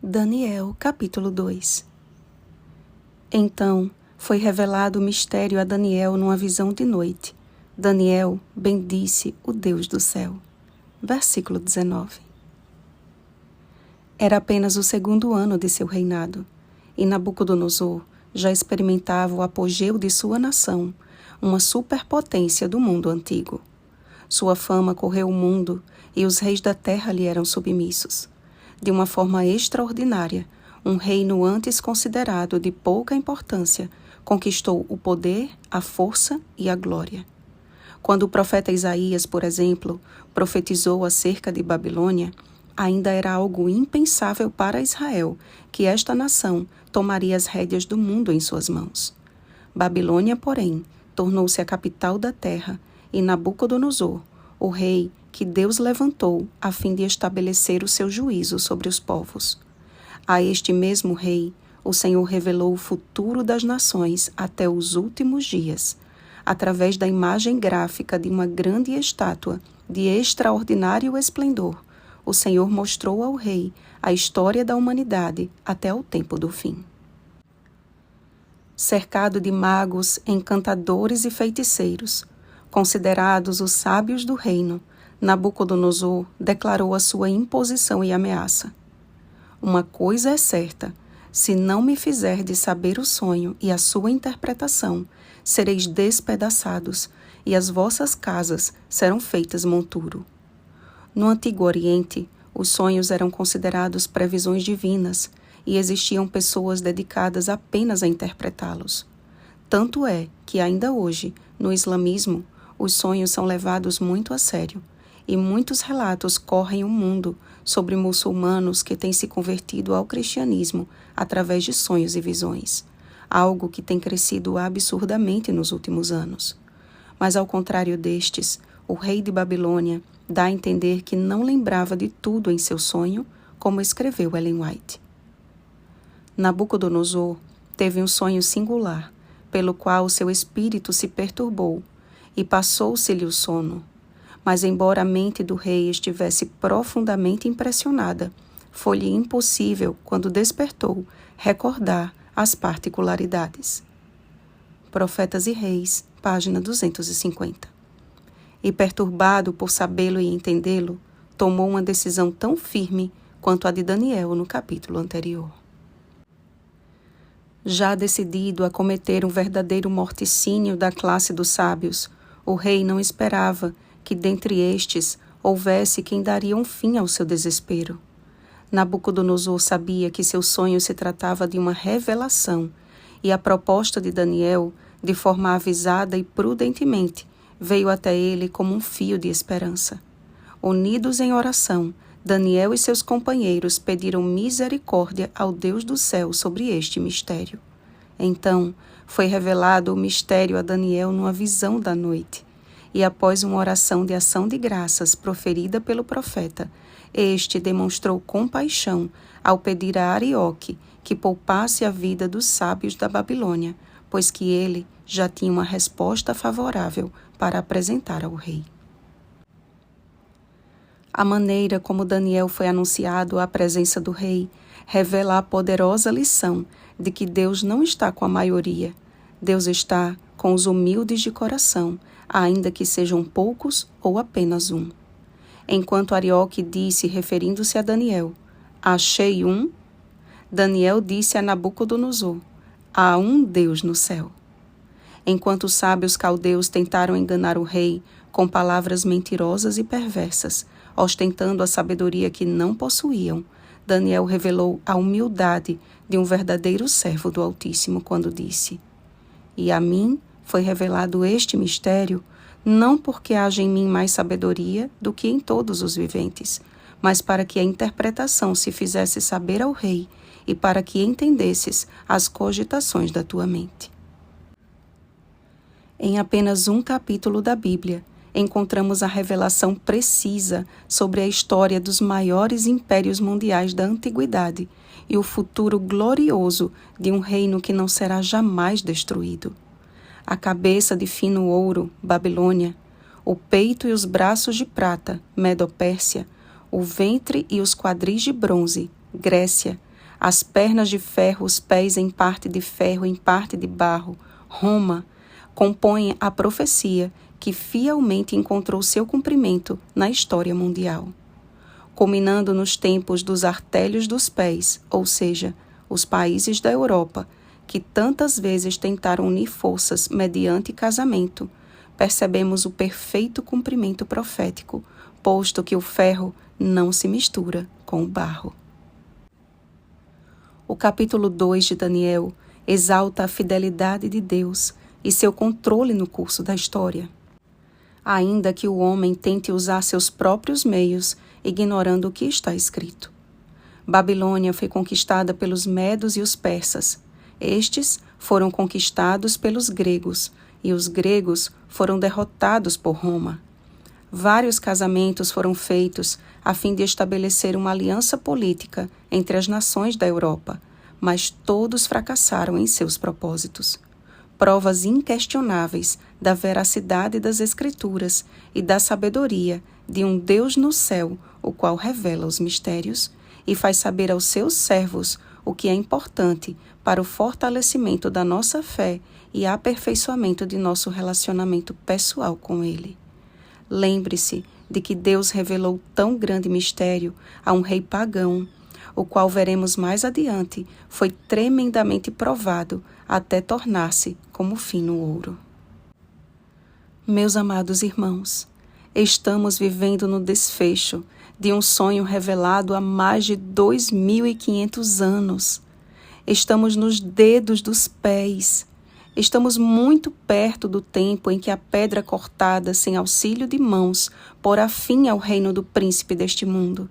Daniel, capítulo 2. Então foi revelado o mistério a Daniel numa visão de noite. Daniel bendisse o Deus do céu. Versículo 19. Era apenas o 2º ano de seu reinado, e Nabucodonosor já experimentava o apogeu de sua nação, uma superpotência do mundo antigo. Sua fama correu o mundo e os reis da terra lhe eram submissos. De uma forma extraordinária, um reino antes considerado de pouca importância conquistou o poder, a força e a glória. Quando o profeta Isaías, por exemplo, profetizou acerca de Babilônia, ainda era algo impensável para Israel que esta nação tomaria as rédeas do mundo em suas mãos. Babilônia, porém, tornou-se a capital da terra e Nabucodonosor, o rei que Deus levantou a fim de estabelecer o seu juízo sobre os povos. A este mesmo rei, o Senhor revelou o futuro das nações até os últimos dias, através da imagem gráfica de uma grande estátua de extraordinário esplendor. O Senhor mostrou ao rei a história da humanidade até o tempo do fim. Cercado de magos, encantadores e feiticeiros, considerados os sábios do reino, Nabucodonosor declarou a sua imposição e ameaça. Uma coisa é certa, se não me fizerdes saber o sonho e a sua interpretação, sereis despedaçados, e as vossas casas serão feitas monturo. No Antigo Oriente, os sonhos eram considerados previsões divinas, e existiam pessoas dedicadas apenas a interpretá-los. Tanto é que ainda hoje, no islamismo, os sonhos são levados muito a sério, e muitos relatos correm o mundo sobre muçulmanos que têm se convertido ao cristianismo através de sonhos e visões, algo que tem crescido absurdamente nos últimos anos. Mas ao contrário destes, o rei de Babilônia dá a entender que não lembrava de tudo em seu sonho, como escreveu Ellen White. Nabucodonosor teve um sonho singular, pelo qual seu espírito se perturbou, e passou-se-lhe o sono. Mas embora a mente do rei estivesse profundamente impressionada, foi-lhe impossível, quando despertou, recordar as particularidades. Profetas e Reis, página 250. E perturbado por sabê-lo e entendê-lo, tomou uma decisão tão firme quanto a de Daniel no capítulo anterior. Já decidido a cometer um verdadeiro morticínio da classe dos sábios, o rei não esperava que dentre estes houvesse quem daria um fim ao seu desespero. Nabucodonosor sabia que seu sonho se tratava de uma revelação, e a proposta de Daniel, de forma avisada e prudentemente, veio até ele como um fio de esperança. Unidos em oração, Daniel e seus companheiros pediram misericórdia ao Deus do céu sobre este mistério. Então, foi revelado o mistério a Daniel numa visão da noite. E após uma oração de ação de graças proferida pelo profeta, este demonstrou compaixão ao pedir a Arioque que poupasse a vida dos sábios da Babilônia, pois que ele já tinha uma resposta favorável para apresentar ao rei. A maneira como Daniel foi anunciado à presença do rei revela a poderosa lição de que Deus não está com a maioria. Deus está com os humildes de coração, ainda que sejam poucos ou apenas um. Enquanto Arioque disse, referindo-se a Daniel, achei um, Daniel disse a Nabucodonosor, há um Deus no céu. Enquanto os sábios caldeus tentaram enganar o rei com palavras mentirosas e perversas, ostentando a sabedoria que não possuíam, Daniel revelou a humildade de um verdadeiro servo do Altíssimo quando disse, e a mim foi revelado este mistério, não porque haja em mim mais sabedoria do que em todos os viventes, mas para que a interpretação se fizesse saber ao rei e para que entendesses as cogitações da tua mente. Em apenas um capítulo da Bíblia, encontramos a revelação precisa sobre a história dos maiores impérios mundiais da antiguidade e o futuro glorioso de um reino que não será jamais destruído. A cabeça de fino ouro, Babilônia, o peito e os braços de prata, Medopérsia, o ventre e os quadris de bronze, Grécia, As pernas de ferro, os pés em parte de ferro, em parte de barro, Roma, compõem a profecia que fielmente encontrou seu cumprimento na história mundial. Culminando nos tempos dos artelhos dos pés, ou seja, os países da Europa, que tantas vezes tentaram unir forças mediante casamento, percebemos o perfeito cumprimento profético, posto que o ferro não se mistura com o barro. O capítulo 2 de Daniel exalta a fidelidade de Deus e seu controle no curso da história. Ainda que o homem tente usar seus próprios meios, ignorando o que está escrito. Babilônia foi conquistada pelos medos e os persas. Estes foram conquistados pelos gregos, e os gregos foram derrotados por Roma. Vários casamentos foram feitos a fim de estabelecer uma aliança política entre as nações da Europa, mas todos fracassaram em seus propósitos. Provas inquestionáveis da veracidade das Escrituras e da sabedoria de um Deus no céu, o qual revela os mistérios e faz saber aos seus servos o que é importante para o fortalecimento da nossa fé e aperfeiçoamento de nosso relacionamento pessoal com Ele. Lembre-se de que Deus revelou tão grande mistério a um rei pagão, o qual veremos mais adiante, foi tremendamente provado até tornar-se como fino ouro. Meus amados irmãos, estamos vivendo no desfecho de um sonho revelado há mais de 2.500 anos. Estamos nos dedos dos pés. Estamos muito perto do tempo em que a pedra cortada sem auxílio de mãos porá fim ao reino do príncipe deste mundo.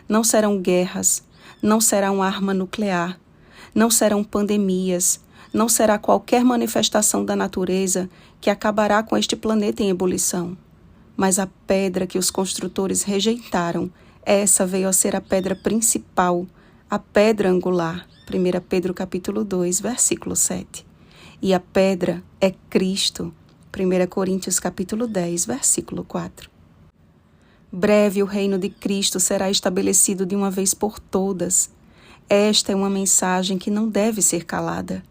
Não serão guerras, não será uma arma nuclear, não serão pandemias, não será qualquer manifestação da natureza que acabará com este planeta em ebulição. Mas a pedra que os construtores rejeitaram, essa veio a ser a pedra principal, a pedra angular. 1 Pedro capítulo 2, versículo 7. E a pedra é Cristo. 1 Coríntios capítulo 10, versículo 4. Breve o reino de Cristo será estabelecido de uma vez por todas. Esta é uma mensagem que não deve ser calada.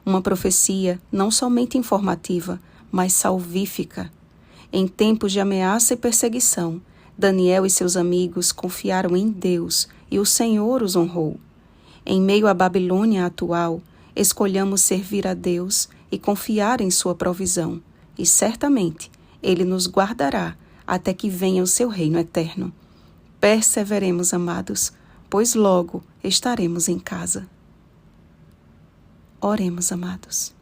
Uma profecia não somente informativa, mas salvífica. Em tempos de ameaça e perseguição, Daniel e seus amigos confiaram em Deus e o Senhor os honrou. Em meio à Babilônia atual, escolhamos servir a Deus e confiar em sua provisão, e certamente Ele nos guardará até que venha o seu reino eterno. Perseveremos, amados, pois logo estaremos em casa. Oremos, amados.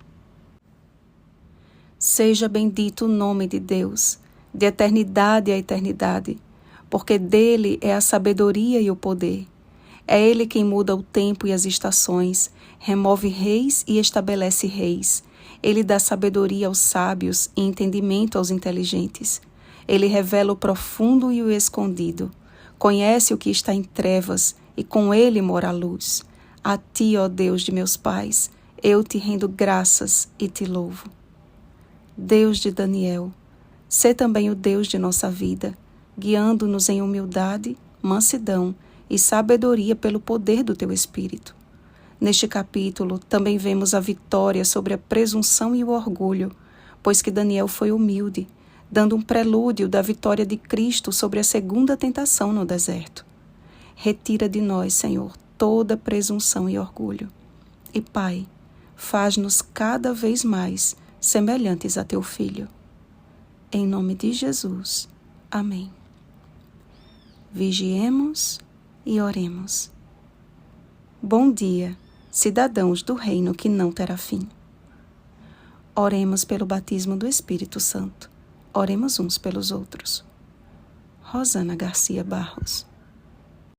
Seja bendito o nome de Deus, de eternidade a eternidade, porque dele é a sabedoria e o poder. É ele quem muda o tempo e as estações, remove reis e estabelece reis. Ele dá sabedoria aos sábios e entendimento aos inteligentes. Ele revela o profundo e o escondido. Conhece o que está em trevas e com ele mora a luz. A ti, ó Deus de meus pais, eu te rendo graças e te louvo. Deus de Daniel, sê também o Deus de nossa vida, guiando-nos em humildade, mansidão e sabedoria pelo poder do teu Espírito. Neste capítulo, também vemos a vitória sobre a presunção e o orgulho, pois que Daniel foi humilde, dando um prelúdio da vitória de Cristo sobre a segunda tentação no deserto. Retira de nós, Senhor, toda presunção e orgulho. E, Pai, faz-nos cada vez mais semelhantes a teu Filho. Em nome de Jesus. Amém. Vigiemos e oremos. Bom dia, cidadãos do reino que não terá fim. Oremos pelo batismo do Espírito Santo. Oremos uns pelos outros. Rosana Garcia Barros.